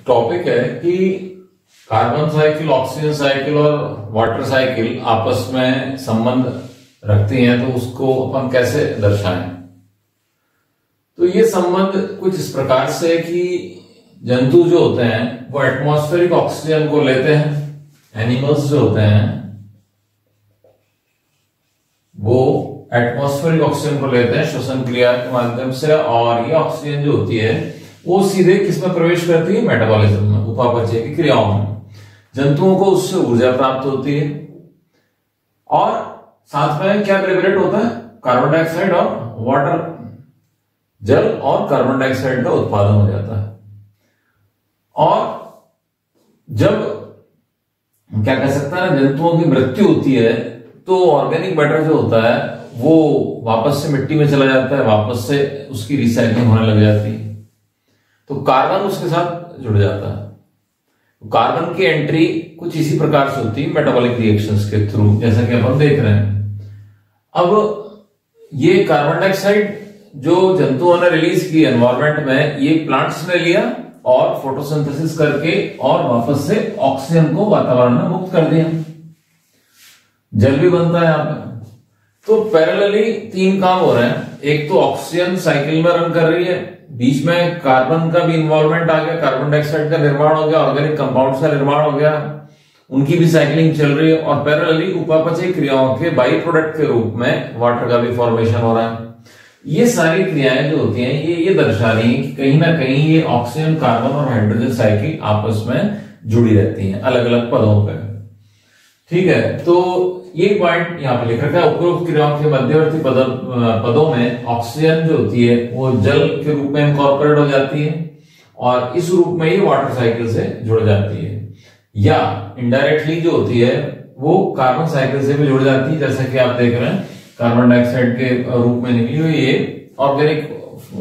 Topic है कि carbon cycle, oxygen cycle और वाटर साइकिल आपस में संबंध रखती हैं, तो उसको अपन कैसे दर्शाएं। तो ये संबंध कुछ इस प्रकार से कि जंतु जो होते हैं वो एटमॉस्फेरिक ऑक्सीजन को लेते हैं, एनिमल्स जो होते हैं वो एटमॉस्फेरिक ऑक्सीजन को लेते हैं श्वसन क्रिया के माध्यम से, और ये ऑक्सीजन जो होती है वो सीधे किसमें प्रवेश करती है, मेटाबॉलिज्म में, उपापचय की क्रियाओं में। जंतुओं को उससे ऊर्जा प्राप्त होती है और साथ में क्या लिबरेट होता है, कार्बन डाइऑक्साइड और वाटर, जल और कार्बन डाइऑक्साइड का उत्पादन हो जाता है। और जब क्या कह सकते हैं, जंतुओं की मृत्यु होती है तो ऑर्गेनिक मैटर जो होता है वो वापस से मिट्टी में चला जाता है, वापस से उसकी रिसाइकलिंग होने लग जाती है, तो कार्बन उसके साथ जुड़ जाता है। कार्बन की एंट्री कुछ इसी प्रकार से होती है मेटाबॉलिक रिएक्शंस के थ्रू, जैसा कि अपन देख रहे हैं। अब ये कार्बन डाइऑक्साइड जो जंतुओं ने रिलीज की एनवायरमेंट में, ये प्लांट्स ने लिया और फोटोसिंथेसिस करके और वापस से ऑक्सीजन को वातावरण में मुक्त कर दिया, जल भी बनता है यहां पे। तो पैरेलली तीन काम हो रहे हैं। एक तो ऑक्सीजन साइकिल में रन कर रही है, बीच में कार्बन का भी इन्वॉल्वमेंट आ गया, कार्बन डाइऑक्साइड का निर्माण हो गया, ऑर्गेनिक कंपाउंड्स का निर्माण हो गया, उनकी भी साइकिलिंग चल रही है, और पैरेलली उपापचय क्रियाओं के बाई प्रोडक्ट के रूप में वाटर का भी फॉर्मेशन हो रहा है। ये सारी क्रियाएं जो होती हैं ये दर्शा रही है कि कहीं ना कहीं ये ऑक्सीजन, कार्बन और हाइड्रोजन साइकिल आपस में जुड़ी रहती हैं अलग अलग पदों पर। ठीक है, तो ये पॉइंट यहाँ पे लिख रखा है। उपरोक्त क्रियाओं के मध्यवर्ती पदों में ऑक्सीजन जो होती है वो जल के रूप में इनकॉर्पोरेट हो जाती है और इस रूप में ही वाटर साइकिल से जुड़ जाती है, या इनडायरेक्टली जो होती है वो कार्बन साइकिल से भी जुड़ जाती है, जैसा कि आप देख रहे हैं कार्बन डाइऑक्साइड के रूप में निकली हुई ये ऑर्गेनिक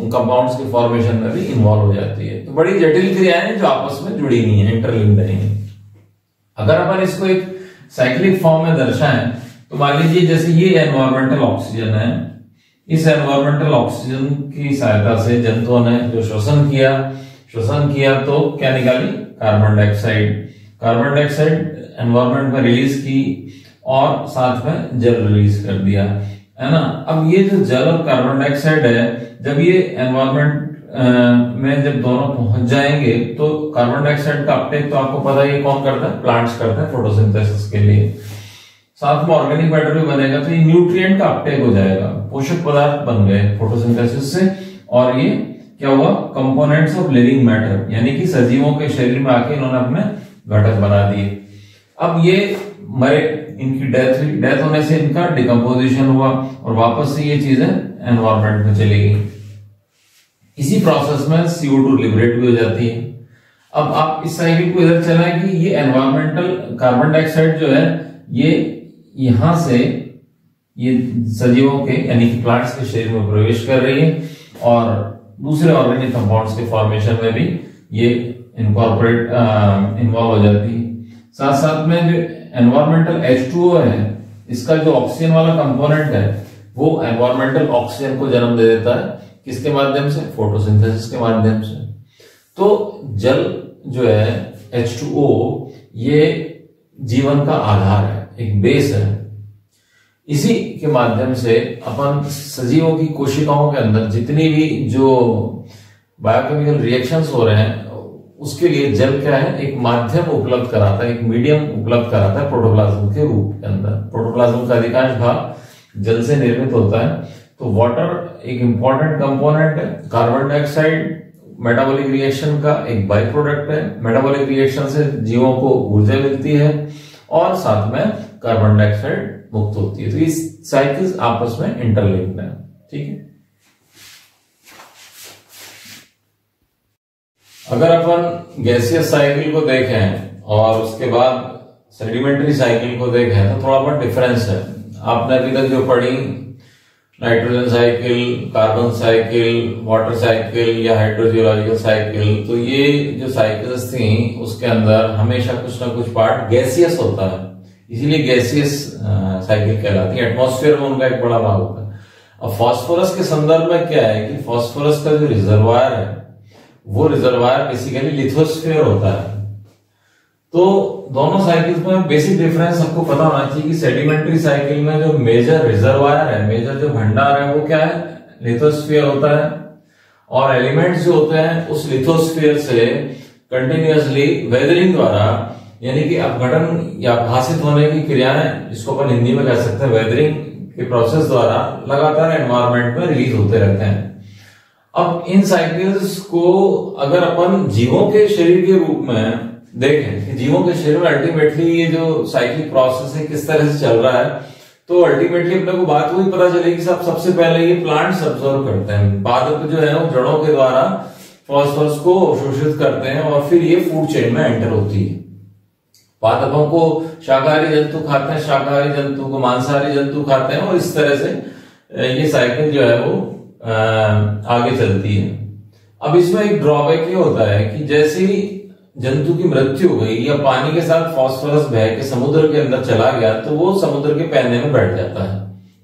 कंपाउंड्स के फॉर्मेशन में भी इन्वॉल्व हो जाती है। तो बड़ी जटिल क्रियाएं जो आपस में जुड़ी नहीं है, इंटरलिंक्ड नहीं है। अगर अपन इसको एक साइक्लिक फॉर्म में दर्शाएं तो मान लीजिए जैसे ये एनवायरमेंटल ऑक्सीजन है, इस एनवायरमेंटल ऑक्सीजन की सहायता से जंतुओं ने जो शोषण किया तो क्या निकाली, कार्बन डाइऑक्साइड एनवायरमेंट में रिलीज की और साथ में जल रिलीज कर दिया, है ना। अब ये जो जल और कार्बन डाइऑक्साइड है, जब ये एनवायरमेंट में जब दोनों पहुंच जाएंगे तो कार्बन डाइऑक्साइड का अपटेक तो आपको पता है कौन करता है, प्लांट्स करते हैं फोटोसिंथेसिस के लिए। साथ में ऑर्गेनिक मैटर भी बनेगा, तो ये न्यूट्रिएंट का अपटेक हो जाएगा, पोषक पदार्थ बन गए फोटोसिंथेसिस से, और ये क्या हुआ, कंपोनेंट्स ऑफ लिविंग मैटर, यानी कि सजीवों के शरीर में आके इन्होंने अपने घटक बना दिए। अब ये मरे, इनकी डेथ होने से इनका डिकम्पोजिशन हुआ और वापस से ये चीजें एनवायरमेंट में चली गई। इसी प्रोसेस में CO2 लिबरेट भी हो जाती है। अब आप इस साइकिल को इधर चलाएं कि ये एनवायरमेंटल कार्बन डाइऑक्साइड जो है ये यहां से ये सजीवों के यानी कि प्लांट्स के शरीर में प्रवेश कर रही है और दूसरे ऑर्गेनिक कंपाउंड्स के फॉर्मेशन में भी ये इनकॉर्पोरेट इन्वॉल्व हो जाती है। साथ साथ में जो एनवायरमेंटल H2O है, इसका जो ऑक्सीजन वाला कंपोनेंट है वो एनवायरमेंटल ऑक्सीजन को जन्म दे देता है, किसके माध्यम से, फोटोसिंथेसिस के माध्यम से। तो जल जो है H2O ये जीवन का आधार है, एक बेस है। इसी के माध्यम से अपन सजीवों की कोशिकाओं के अंदर जितनी भी जो बायोकेमिकल रिएक्शंस हो रहे हैं उसके लिए जल क्या है, एक माध्यम उपलब्ध कराता है, एक मीडियम उपलब्ध कराता है प्रोटोप्लाज्म के रूप के अंदर। प्रोटोप्लाज्म का अधिकांश भाग जल से निर्मित होता है, तो वाटर एक इंपॉर्टेंट कंपोनेंट है। कार्बन डाइऑक्साइड मेटाबॉलिक रिएक्शन का एक बाई प्रोडक्ट है, मेटाबॉलिक रिएक्शन से जीवों को ऊर्जा मिलती है और साथ में कार्बन डाइऑक्साइड मुक्त होती है। तो ये साइकिल्स आपस में इंटरलिंक्ड है, ठीक है। अगर अपन गैसियस साइकिल को देखें और उसके बाद सेडिमेंट्री साइकिल को देखें तो थोड़ा बहुत डिफरेंस है। आपने अभी तक जो पढ़ी nitrogen cycle, carbon cycle, water cycle या हाइड्रोजियोलॉजिकल साइकिल, तो ये जो साइकिल्स थी उसके अंदर हमेशा कुछ ना कुछ पार्ट गैसियस होता है, इसीलिए गैसियस साइकिल कहलाती है। एटमॉस्फेयर में उनका एक बड़ा भाग होता है। अब फास्फोरस के संदर्भ में क्या है कि फास्फोरस का जो रिजर्वायर है वो रिजर्वायर बेसिकली लिथोस्फीयर होता है। तो दोनों साइकिल्स में बेसिक डिफरेंस आपको पता होना चाहिए कि सेडिमेंट्री साइकिल में जो मेजर रिजर्वायर है, मेजर जो भंडार है, वो क्या है, लिथोस्फीयर होता है। और एलिमेंट्स जो होते हैं उस लिथोस्फीयर से कंटिन्यूअसली वेदरिंग द्वारा, यानी कि अपघटन या भाषित होने की क्रियाएं, जिसको अपन हिंदी में कह सकते हैं वेदरिंग के प्रोसेस द्वारा, लगातार एनवायरमेंट में रिलीज होते रहते हैं। अब इन साइकिल्स को अगर अपन जीवों के शरीर के रूप में देखें कि जीवों के शरीर में अल्टीमेटली ये जो साइक्लिक प्रोसेस है किस तरह से चल रहा है, तो अल्टीमेटली अपने को बात वही पता चलेगी सब सबसे पहले ये प्लांट्स अब्सॉर्ब करते हैं। पादप जो है वो जड़ों के द्वारा फास्फोरस को अवशोषित करते हैं और फिर ये फूड चेन में एंटर होती है। पादपों को शाकाहारी जंतु खाते हैं, शाकाहारी जंतु को मांसाहारी जंतु खाते हैं, और इस तरह से ये साइकिल जो है वो आगे चलती है। अब इसमें एक ड्रॉबैक ये होता है कि जैसे ही जंतु की मृत्यु हो गई या पानी के साथ फास्फोरस बह के समुद्र के अंदर चला गया, तो वो समुद्र के पैने में बैठ जाता है।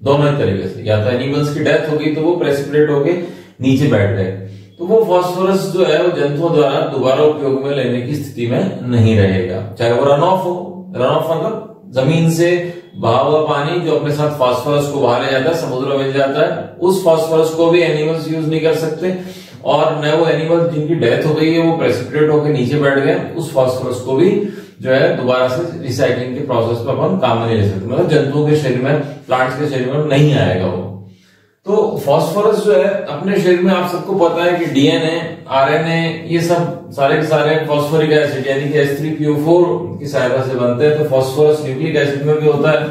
दोनों ही तरीके से, या तो एनिमल्स की डेथ हो गई तो वो प्रेसिपिटेट होके नीचे बैठ गए, तो वो फास्फोरस जो है वो जंतुओं द्वारा दोबारा उपयोग में लेने की स्थिति में नहीं रहेगा। चाहे वो रन ऑफ हो, रन ऑफ मतलब जमीन से बहा हुआ पानी जो अपने साथ फास्फोरस को बहा ले जाता है, समुद्र में मिल जाता है, उस फास्फोरस को भी एनिमल्स यूज नहीं कर सकते, और न वो एनिमल जिनकी डेथ हो गई है वो प्रेसिपिटेट होकर नीचे बैठ गए, उस फास्फोरस को भी जो है दोबारा से रिसाइकलिंग के प्रोसेस पर अपन काम में नहीं ले सकते। मतलब जंतुओं के शरीर में, प्लांट्स के शरीर में नहीं आएगा वो। तो फास्फोरस जो है अपने शरीर में, आप सबको पता है कि डीएनए, आरएनए, ये सब सारे के सारे फास्फोरिक एसिड यानी कि H3PO4 की सहायता से बनते हैं। तो फास्फोरस न्यूक्लिक एसिड में भी होता है,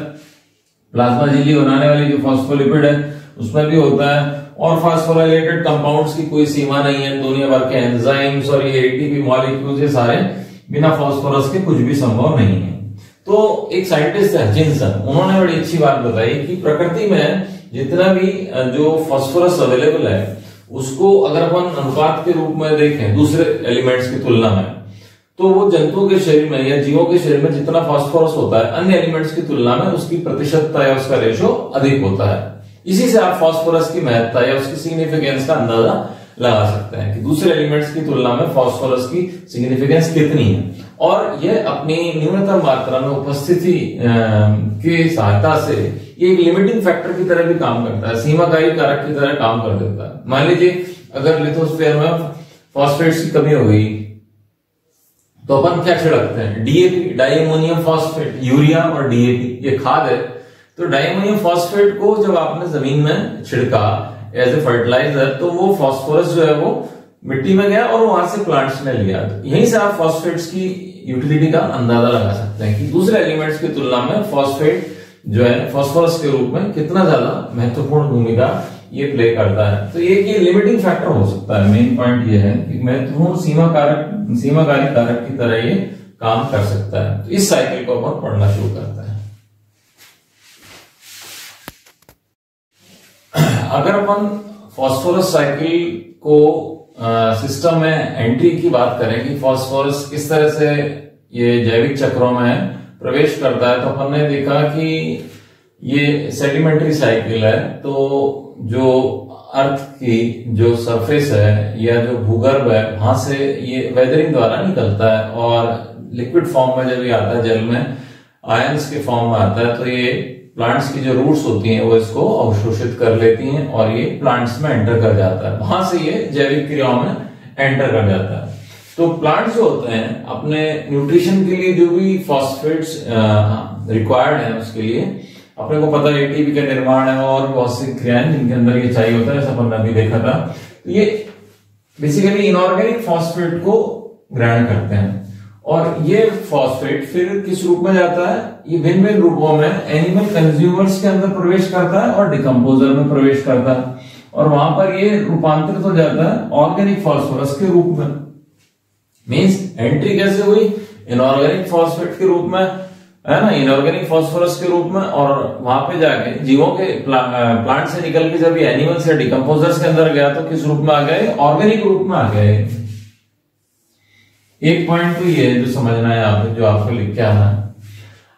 प्लाज्मा झिल्ली बनाने वाली जो फास्फोलिपिड है उसमें भी होता है, और फास्फोराइलेटेड कंपाउंड्स की कोई सीमा नहीं है। दुनिया भर के एंजाइम्स और ये एटीपी मॉलिक्यूल्स, ये सारे बिना फास्फोरस के कुछ भी संभव नहीं है। तो एक साइंटिस्ट है हचिंसन, उन्होंने बड़ी अच्छी बात बताई कि प्रकृति में जितना भी जो फास्फोरस अवेलेबल है उसको अगर अपन अनुपात के रूप में देखें दूसरे एलिमेंट्स की तुलना में, तो वो जंतुओं के शरीर में या जीवों के शरीर में जितना फास्फोरस होता है अन्य एलिमेंट्स की तुलना में उसकी प्रतिशतता या उसका रेशो अधिक होता है। इसी से आप फास्फोरस की महत्ता या उसकी सिग्निफिकेंस का अंदाजा लगा सकते हैं कि दूसरे एलिमेंट्स की तुलना में फास्फोरस की सिग्निफिकेंस कितनी है। और यह अपनी न्यूनतम मात्रा में उपस्थिति की सहायता से ये एक लिमिटिंग फैक्टर की तरह भी काम करता है, सीमाकारी कारक की तरह काम कर देता है। मान लीजिए अगर लिथोस्फीयर में फॉस्फेट्स की कमी हो गई तो अपन क्या छिड़कते हैं, डीएपी, डाइअमोनियम फॉस्फेट, यूरिया और डीएपी, ये खाद है। तो डाइअमोनियम फॉस्फेट को जब आपने जमीन में छिड़का एज ए फर्टिलाइजर, तो वो फास्फोरस जो है वो मिट्टी में गया और वहां से प्लांट्स ने लिया। तो यहीं से आप फॉस्फेट्स की यूटिलिटी का अंदाजा लगा सकते हैं कि दूसरे एलिमेंट्स की तुलना में फॉस्फेट जो है फास्फोरस के रूप में कितना ज्यादा महत्वपूर्ण भूमिका ये प्ले करता है। तो ये लिमिटिंग फैक्टर हो सकता है। मेन पॉइंट ये है कि महत्वपूर्ण सीमाकारी कारक की तरह ये काम कर सकता है। तो इस साइकिल को अपन पढ़ना शुरू करते हैं। अगर अपन फास्फोरस साइकिल को सिस्टम में एंट्री की बात करें कि फास्फोरस किस तरह से ये जैविक चक्रों में प्रवेश करता है, तो अपन ने देखा कि ये सेडिमेंट्री साइकिल है। तो जो अर्थ की जो सरफेस है या जो भूगर्भ है वहां से ये वेदरिंग द्वारा निकलता है और लिक्विड फॉर्म में जब ये आता है, जल में आयंस के फॉर्म में आता है, तो ये प्लांट्स की जो रूट्स होती हैं वो इसको अवशोषित कर लेती हैं और ये प्लांट्स में एंटर कर जाता है। वहां से ये जैविक क्रियाओं में एंटर कर जाता है। तो प्लांट्स जो होते हैं अपने न्यूट्रिशन के लिए जो भी फॉस्फेट्स रिक्वायर्ड है उसके लिए अपने को पता है एटीपी का निर्माण है और बहुत सी क्रियाएं जिनके अंदर ये चाहिए होता है, जैसा अपन ने अभी देखा था। तो ये बेसिकली इनऑर्गेनिक फॉस्फेट को ग्रहण करते हैं और ये फॉस्फेट फिर किस रूप में जाता है, ये भिन्न भिन्न रूपों में एनिमल कंज्यूमर्स के अंदर प्रवेश करता है और डिकम्पोजर में प्रवेश करता है और वहां पर ये रूपांतरित हो जाता है ऑर्गेनिक फॉस्फोरस के रूप में। मींस एंट्री कैसे हुई, इनऑर्गेनिक फॉस्फेट के रूप में, है ना, इनऑर्गेनिक फॉस्फोरस के रूप में, और वहां पे जाके जीवों के प्लांट से निकल के जब ये एनिमल्स या डिकम्पोजर्स के अंदर गया तो किस रूप में आ गए, ऑर्गेनिक रूप में आ गए। एक पॉइंट तो ये जो समझना है आप, जो आपको लिख के आना है।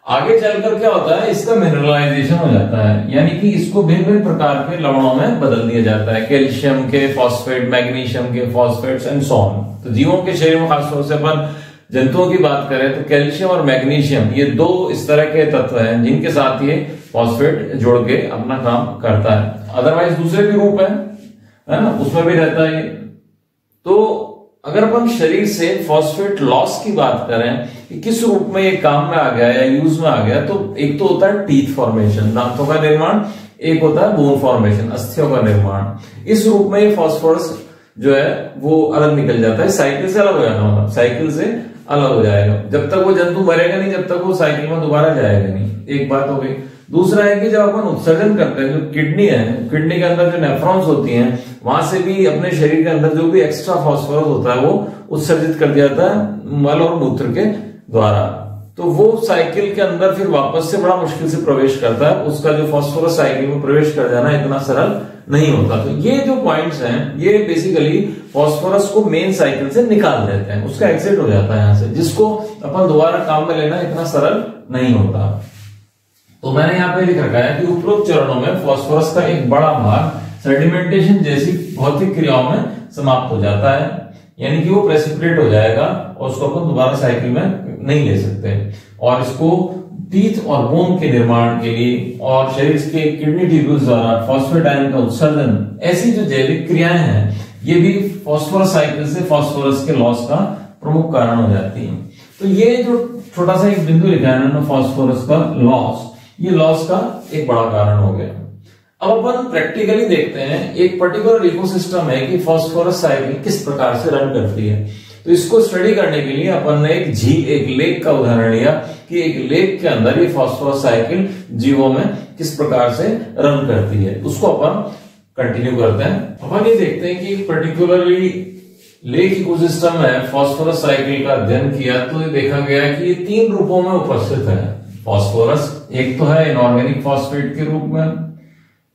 आगे चलकर क्या होता है, इसका मिनरलाइजेशन हो जाता है, यानी कि इसको भिन्न भिन्न प्रकार के लवणों में बदल दिया जाता है, कैल्शियम के फॉस्फेट, मैग्नीशियम के फॉस्फेट्स एंड सो ऑन। तो जीवों के शरीर में खासतौर से अपन जंतुओं की बात करें तो कैल्शियम और मैग्नीशियम ये दो इस तरह के तत्व हैं जिनके साथ ये फॉस्फेट जोड़ के अपना काम करता है। अदरवाइज दूसरे भी रूप है ना, उसमें भी रहता है। तो अगर अपन शरीर से फॉस्फेट लॉस की बात करें कि किस रूप में ये काम में आ गया या यूज में आ गया, तो एक तो होता है टीथ फॉर्मेशन, दांतों का निर्माण, एक होता है बोन फॉर्मेशन, अस्थियों का निर्माण। इस रूप में ये फॉस्फोरस जो है वो अलग निकल जाता है, साइकिल से अलग हो जाता है, साइकिल से अलग हो जाएगा। जब तक वो जंतु मरेगा नहीं, जब तक वो साइकिल में दोबारा जाएगा नहीं, एक बात हो गई। दूसरा है कि जब अपन उत्सर्जन करते हैं, जो किडनी है, किडनी के अंदर जो नेफ्रॉन्स होती हैं, वहां से भी अपने शरीर के अंदर जो भी एक्स्ट्रा फॉस्फोरस होता है वो उत्सर्जित कर दिया जाता है मल और मूत्र के द्वारा। तो वो साइकिल के अंदर फिर वापस से बड़ा मुश्किल से प्रवेश करता है, उसका जो फॉस्फोरस साइकिल में प्रवेश कर जाना इतना सरल नहीं होता। तो ये जो पॉइंट्स हैं ये बेसिकली फॉस्फोरस को मेन साइकिल से निकाल देते हैं, उसका एग्जिट हो जाता है यहां से, जिसको अपन दोबारा काम में लेना इतना सरल नहीं होता। तो मैंने यहाँ पे लिख रखा है कि उपरोक्त चरणों में फॉस्फोरस का एक बड़ा भाग सेडिमेंटेशन जैसी भौतिक क्रियाओं में समाप्त हो जाता है, यानी कि वो प्रेसिपिटेट हो जाएगा और उसको अपन दोबारा साइकिल में नहीं ले सकते। और इसको टीथ और बोन के निर्माण के लिए और शरीर के किडनी ट्यूब्यूल्स द्वारा फॉस्फेट आयन का उत्सर्जन, ऐसी जो जैविक क्रियाएं हैं ये भी फॉस्फोरस साइकिल से फॉस्फोरस के लॉस का प्रमुख कारण हो जाती हैं। तो ये जो छोटा सा एक बिंदु लिखा है ना, फॉस्फोरस का लॉस, ये लॉस का एक बड़ा कारण हो गया। अब अपन प्रैक्टिकली देखते हैं एक पर्टिकुलर इकोसिस्टम है कि फॉस्फोरस साइकिल किस प्रकार से रन करती है। तो इसको स्टडी करने के लिए अपन ने एक झील, एक लेक का उदाहरण लिया कि एक लेक के अंदर ये फॉस्फोरस साइकिल जीवों में किस प्रकार से रन करती है, उसको अपन कंटिन्यू करते हैं। अपन ये देखते हैं कि पर्टिकुलरली लेक इकोसिस्टम में फॉस्फोरस साइकिल का अध्ययन किया तो ये देखा गया कि ये 3 रूपों में उपस्थित है फॉस्फोरस। एक तो है इनऑर्गेनिक फॉस्फेट के रूप में,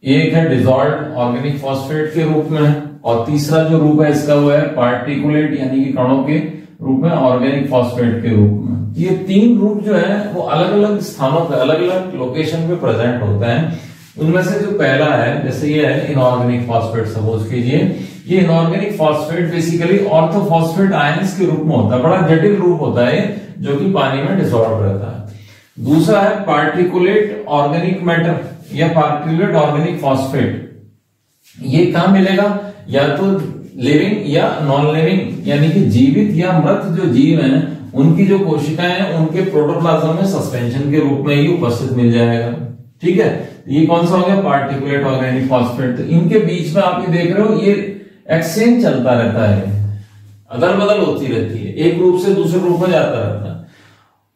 एक है डिसॉल्व्ड ऑर्गेनिक फॉस्फेट के रूप में, और तीसरा जो रूप है इसका वो है पार्टिकुलेट यानी कि कणों के रूप में ऑर्गेनिक फॉस्फेट के रूप में। ये 3 रूप जो है वो अलग अलग स्थानों पे, अलग अलग लोकेशन पे प्रेजेंट होते हैं। उनमें से जो पहला है, जैसे ये है इनऑर्गेनिक फॉस्फेट, सपोज कीजिए ये inorganic phosphate basically orthophosphate ions के रूप में होता है, बड़ा जटिल रूप होता है जो कि पानी में डिसॉल्व रहता है। दूसरा है पार्टिकुलेट ऑर्गेनिक मैटर या पार्टिकुलेट ऑर्गेनिक फॉस्फेट। ये कहां मिलेगा, या तो लिविंग या नॉन लिविंग यानी कि जीवित या मृत जो जीव हैं उनकी जो कोशिकाएं हैं उनके प्रोटोप्लाज्म में सस्पेंशन के रूप में ही उपस्थित मिल जाएगा। ठीक है, ये कौन सा हो गया, पार्टिकुलेट ऑर्गेनिक फॉस्फेट। तो इनके बीच में आप ये देख रहे हो ये एक्सचेंज चलता रहता है, अदल बदल होती रहती है, एक रूप से दूसरे रूप में जाता रहता है।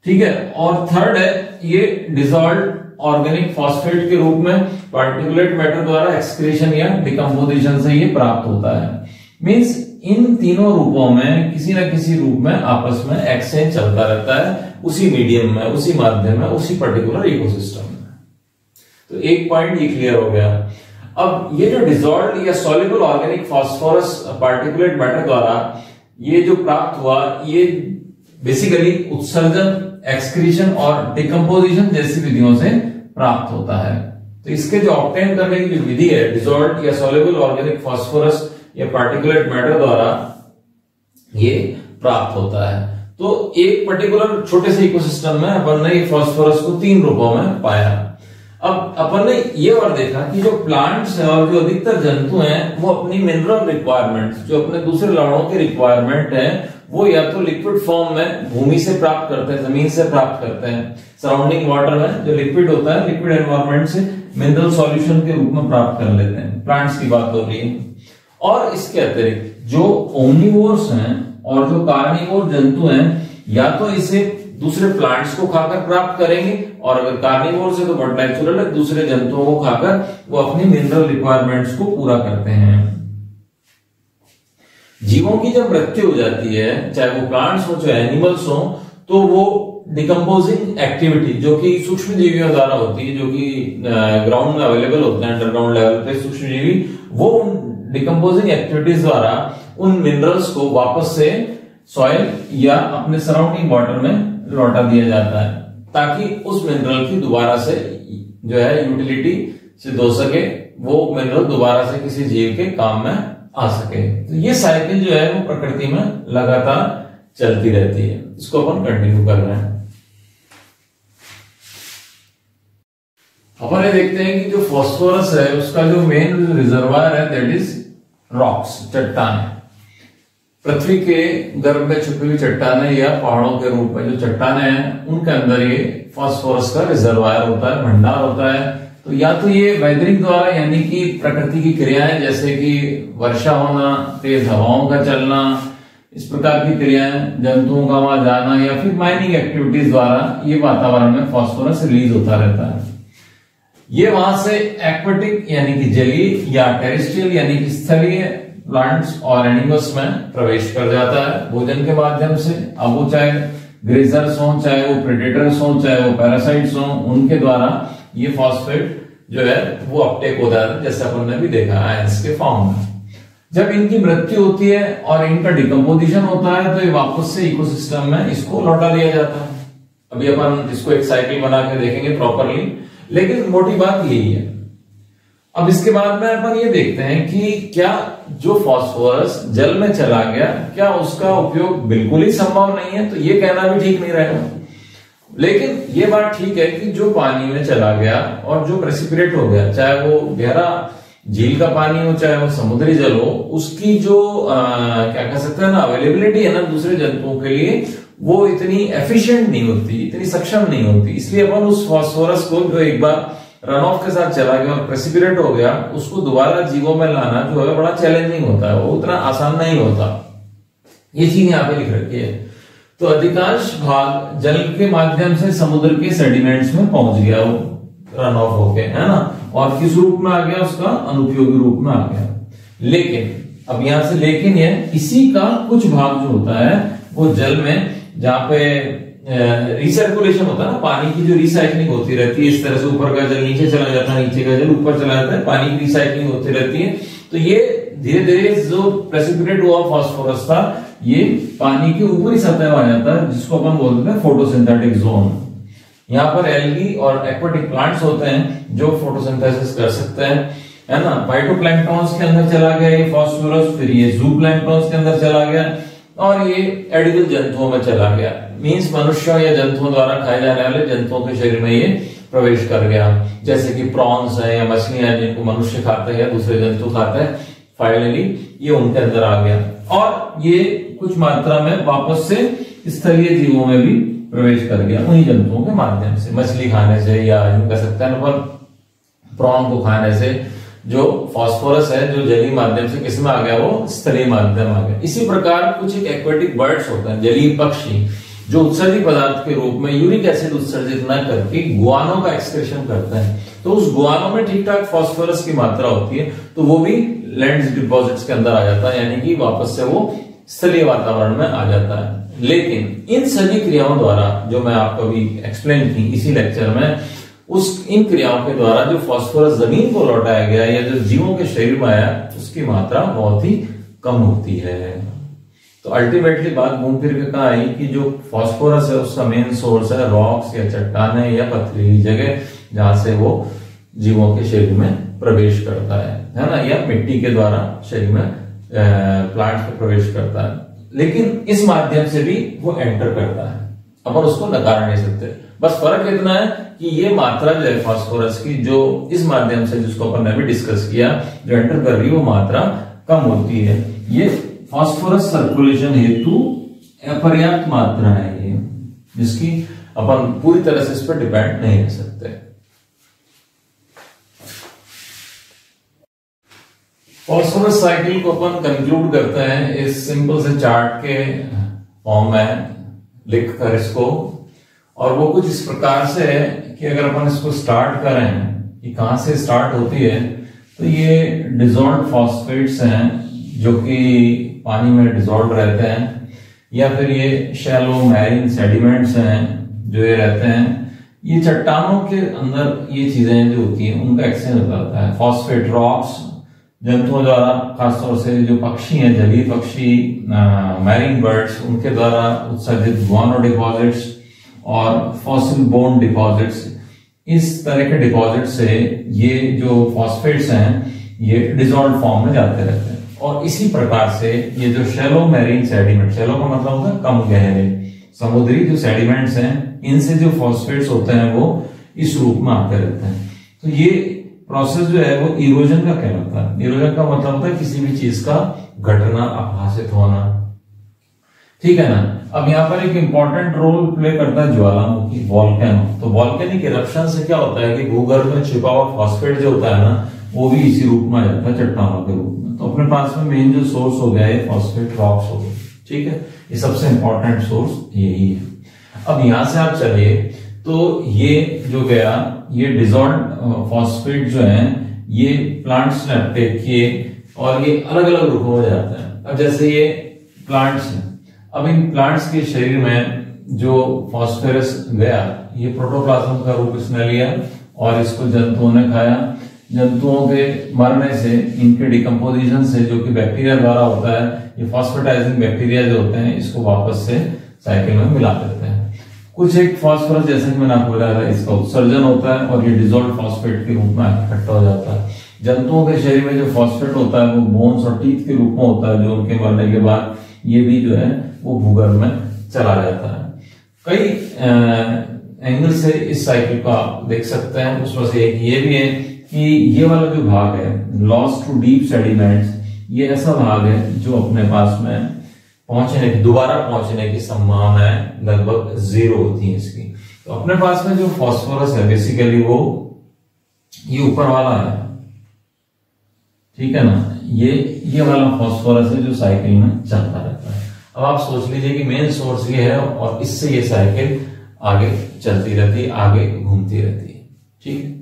ठीक है, और थर्ड है ये डिसॉल्व्ड ऑर्गेनिक फॉस्फेट के रूप में पार्टिकुलेट मैटर द्वारा एक्सक्रीशन या डिकम्पोजिशन से ये प्राप्त होता है। मींस इन तीनों रूपों में किसी न किसी रूप में आपस में एक्सचेंज चलता रहता है, उसी मीडियम में, उसी माध्यम में, उसी पर्टिकुलर इकोसिस्टम में। तो एक पॉइंट ये क्लियर हो गया। अब ये जो डिसॉल्व्ड या soluble organic phosphorus particulate matter द्वारा ये जो प्राप्त हुआ, ये बेसिकली उत्सर्जन, एक्सक्रीशन और डिकम्पोजिशन जैसी विधियों से प्राप्त होता है। तो इसके जो ऑब्टेन करने की जो विधि है, डिसॉल्व्ड या सॉल्युबल ऑर्गेनिक फॉस्फोरस या पार्टिकुलेट मैटर द्वारा ये प्राप्त होता है। तो एक पर्टिकुलर छोटे से इकोसिस्टम में अपन ने फॉस्फोरस को 3 रूपों में पाया। अब अपन ने ये और देखा कि जो प्लांट्स है और जो अधिकतर जंतु हैं वो अपनी मिनरल रिक्वायरमेंट्स, जो अपने दूसरे लवणों की रिक्वायरमेंट है, वो या तो लिक्विड फॉर्म में भूमि से प्राप्त करते हैं, जमीन से प्राप्त करते हैं, सराउंडिंग वाटर में जो लिक्विड होता है, लिक्विड एनवायरनमेंट से मिनरल सॉल्यूशन के रूप में प्राप्त कर लेते हैं। प्लांट्स की बात हो रही है। और इसके अतिरिक्त जो ओमनिवोर्स हैं और जो कार्निवोर जंतु हैं, या तो इसे दूसरे प्लांट्स को खाकर प्राप्त करेंगे, और अगर कार्निवोर से तो बट नेचुरल है, दूसरे जंतुओं को खाकर वो अपनी मिनरल रिक्वायरमेंट्स को पूरा करते हैं। जीवों की जब मृत्यु हो जाती है, चाहे वो प्लांट्स हो चाहे एनिमल्स हो, तो वो डिकम्पोजिंग एक्टिविटी जो कि सूक्ष्म जीवियों द्वारा होती है, जो कि ग्राउंड में अवेलेबल होते हैं, अंडरग्राउंड लेवल पे सूक्ष्म जीवी, वो डिकम्पोजिंग एक्टिविटीज द्वारा उन मिनरल्स को वापस से सॉइल या अपने सराउंडिंग वाटर में लौटा दिया जाता है, ताकि उस मिनरल की दोबारा से जो है यूटिलिटी सिद्ध हो सके, वो मिनरल दोबारा से किसी जीव के काम में आ सके। तो ये साइकिल जो है वो प्रकृति में लगातार चलती रहती है। इसको अपन कंटिन्यू कर रहे हैं। अपन ये देखते हैं कि जो फास्फोरस है उसका जो मेन रिजर्वायर है दैट इज रॉक्स, चट्टानें। पृथ्वी के गर्भ में छुपी हुई चट्टानें या पहाड़ों के रूप में जो चट्टानें हैं उनके अंदर ये फास्फोरस का रिजर्वायर होता है, भंडार होता है। तो या तो ये वैदरिक द्वारा यानी कि प्रकृति की क्रियाएं जैसे कि वर्षा होना, तेज हवाओं का चलना, इस प्रकार की क्रियाएं, जंतुओं का वहां जाना, या फिर माइनिंग एक्टिविटीज द्वारा ये वातावरण में फास्फोरस रिलीज होता रहता है। ये वहां से एक्वेटिक यानी कि जलीय या टेरेस्ट्रियल यानी कि स्थलीय प्लांट्स और एनिमल्स में प्रवेश कर जाता है भोजन के माध्यम से। अब वो चाहे ग्रेजर्स हो, चाहे वो प्रेडेटर्स हो, चाहे वो पैरासाइट्स हो, उनके द्वारा ये फॉस्फेट जो है वो अपटेक होता है, जैसे अपन ने भी देखा आयंस के फॉर्म में। जब इनकी मृत्यु होती है और इनका डिकम्पोजिशन होता है तो ये वापस से इकोसिस्टम में इसको लौटा दिया जाता है। अभी अपन इसको एक साइकिल बना के देखेंगे प्रॉपरली, लेकिन मोटी बात यही है। अब इसके बाद में अपन ये देखते हैं कि क्या जो फास्फोरस जल में चला गया, क्या उसका उपयोग बिल्कुल ही संभव नहीं है? तो ये कहना भी ठीक नहीं रहेगा। लेकिन ये बात ठीक है कि जो पानी में चला गया और जो प्रेसिपिटेट हो गया, चाहे वो गहरा झील का पानी हो, चाहे वो समुद्री जल हो, उसकी जो क्या कह सकते हैं ना अवेलेबिलिटी है ना दूसरे जंतुओं के लिए, वो इतनी एफिशिएंट नहीं होती, इतनी सक्षम नहीं होती। इसलिए अपन उस फास्फोरस को जो एक बार रन ऑफ के साथ चला गया और प्रेसिपिटेट हो गया, उसको दोबारा जीवों में लाना जो है बड़ा चैलेंजिंग होता है, वो उतना आसान नहीं होता। ये चीज यहाँ पे लिख रखी है। तो अधिकांश भाग जल के माध्यम से समुद्र के सेडिमेंट्स में पहुंच गया, वो रन ऑफ होके, है ना, और किस रूप में आ गया? उसका अनुपयोगी रूप में आ गया। लेकिन अब यहां से लेकिन ये इसी का कुछ भाग जो होता है वो जल में, जहां पे रिसर्कुलेशन होता है ना, पानी की जो रिसाइकलिंग होती रहती है, इस तरह से ऊपर का जल नीचे चला जाता है, नीचे का जल ऊपर चला जाता है, पानी की रिसाइकलिंग होती रहती है। तो ये धीरे धीरे जो प्रेसिपिटेट हुआ फास्फोरस था ये पानी की ऊपरी सतह में आ जाता है, जिसको अपन बोलते हैं फोटोसिंथेटिक जोन। यहाँ पर एल्गी और एक्वेटिक प्लांट्स होते हैं जो फोटोसिंथेसिस कर सकते हैं, है ना। फाइटोप्लैंक्टन्स के अंदर चला गया ये फास्फोरस, फिर ये जूप्लैंक्टन्स के अंदर चला गया और ये एडिबल जंतुओं में चला गया। मींस मनुष्यों या जंतुओं द्वारा खाए जाने वाले जंतुओं के शरीर में ये प्रवेश कर गया, जैसे कि प्रॉन्स है या मछलियां जिनको मनुष्य खाते हैं या दूसरे जंतु खाते हैं, फाइनली ये उनके अंदर आ गया। और ये कुछ मात्रा में वापस से स्थलीय जीवों में भी प्रवेश कर गया उन्हीं जंतुओं के माध्यम से, मछली खाने से या यूं कह सकते हैं प्रॉन को खाने से जो फास्फोरस है जो जलीय माध्यम से किसमें आ गया? वो स्थलीय माध्यम आ गया। इसी प्रकार कुछ एक एक्वेटिक बर्ड्स होते हैं, जलीय पक्षी, जो उत्सर्जित पदार्थ के रूप में यूरिक एसिड उत्सर्जित न करके गुआनो का एक्सक्रीशन करते हैं। तो उस गुआनो में ठीक ठाक फास्फोरस की मात्रा होती है, तो वो भी लैंड डिपॉजिट्स के अंदर आ जाता है, यानी कि वापस से वो स्थलीय वातावरण में आ जाता है। लेकिन इन सभी क्रियाओं द्वारा जो मैं आपको अभी एक्सप्लेन की इसी लेक्चर में, इन क्रियाओं के द्वारा जो फास्फोरस जमीन को लौटाया गया या जो जीवों के शरीर में आया उसकी मात्रा बहुत ही कम होती है। तो अल्टीमेटली बात घूम फिर के कहा आई कि जो फास्फोरस है उसका मेन सोर्स है रॉक्स या चट्टानें या पथरीली जगह, जहां से वो जीवों के शरीर में प्रवेश करता है ना, या मिट्टी के द्वारा शरीर में प्लांट में प्रवेश करता है। लेकिन इस माध्यम से भी वो एंटर करता है, अपन उसको नकार नहीं सकते। बस फर्क इतना है कि ये मात्रा जो है फास्फोरस की, जो इस माध्यम से जिसको अपन ने अभी डिस्कस किया, जो एंटर कर रही है वो मात्रा कम होती है। ये फास्फोरस सर्कुलेशन हेतु अपर्याप्त मात्रा है ये, जिसकी अपन पूरी तरह से इस पर डिपेंड नहीं रह सकते। फास्फोरस साइकिल को अपन कंक्लूड करते हैं इस सिंपल से चार्ट के फॉर्म में लिख कर इसको, और वो कुछ इस प्रकार से है कि अगर अपन इसको स्टार्ट करें कि कहां से स्टार्ट होती है, तो ये डिसॉल्व्ड फॉस्फेट्स हैं जो कि पानी में डिसॉल्व रहते हैं, या फिर ये शैलो मैरीन सेडिमेंट्स हैं जो ये रहते हैं। ये चट्टानों के अंदर ये चीजें जो होती हैं उनका एक्सचेंज होता रहता है। फॉस्फेट रॉक्स जंतुओं द्वारा, खासतौर से जो पक्षी हैं, जलीय पक्षी, मैरीन बर्ड्स, उनके द्वारा उत्सर्जित गुआनो डिपॉजिट्स, और फॉसिल बोन डिपॉजिट्स, इस तरह के डिपॉजिट से ये जो फॉस्फेट्स हैं ये डिसॉल्व फॉर्म में जाते रहते हैं। और इसी प्रकार से ये जो शैलो मैरीन सेडिमेंट, शैलो का मतलब होता है कम गहरे, समुद्री जो सेडिमेंट्स हैं इनसे जो फॉस्फेट्स होते हैं वो इस रूप में आते रहते हैं। तो ये प्रोसेस जो है वो इरोजन का कहलाता है। इरोजन का मतलब होता है किसी भी चीज का घटना, अपहासित होना, ठीक है ना। अब यहाँ पर एक इंपॉर्टेंट रोल प्ले करता है ज्वालामुखी, वॉल्केनो। तो वॉल्केनिक इरप्शन से क्या होता है कि भूगर्भ में छिपा हुआ फॉस्फेट जो होता है ना वो भी इसी रूप में आ जाता है, चट्टानों के रूप में। तो अपने पास में मेन जो सोर्स हो गया है फॉस्फेट रॉक्स हो गए, ठीक है। ये सबसे इंपॉर्टेंट सोर्स यही है। अब यहां से आप चलिए तो ये जो गया ये डिसॉल्व्ड फॉस्फेट जो है ये प्लांट्स ने अपटेक किए और ये अलग अलग रूपों में जाते हैं। अब जैसे ये प्लांट्स हैं, अब इन प्लांट्स के शरीर में जो फॉस्फोरस गया ये प्रोटोप्लाज्म का रूप इसने लिया और इसको जंतुओं ने खाया। जंतुओं के मरने से, इनके डिकम्पोजिशन से, जो कि बैक्टीरिया द्वारा होता है, ये फॉस्फेटाइजिंग बैक्टीरिया जो होते हैं इसको वापस से साइकिल में मिला देते हैं। कुछ एक फॉस्फोरस जैसे कि मैंने आपको बताया था इसका उत्सर्जन होता है और ये डिसॉल्व्ड फॉस्फेट के रूप में इकट्ठा हो जाता है। जंतुओं के शरीर में जो फॉस्फेट होता है वो बोन्स और टीथ के रूप में होता है, जो उनके मरने के बाद ये भी जो है वो भूगर्भ में चला जाता है। कई एंगल से इस साइकिल को आप देख सकते हैं। उसमें से एक ये भी है कि ये वाला जो भाग है लॉस टू डीप सेडिमेंट्स, ये ऐसा भाग है जो अपने पास में पहुंचने की, दोबारा पहुंचने की संभावनाएं लगभग 0 होती है इसकी। तो अपने पास में जो फॉस्फोरस है बेसिकली वो ये ऊपर वाला है, ठीक है ना। ये वाला फॉस्फोरस है जो साइकिल में चलता रहता है। अब आप सोच लीजिए कि मेन सोर्स ये है और इससे ये साइकिल आगे चलती रहती है, आगे घूमती रहती है, ठीक है।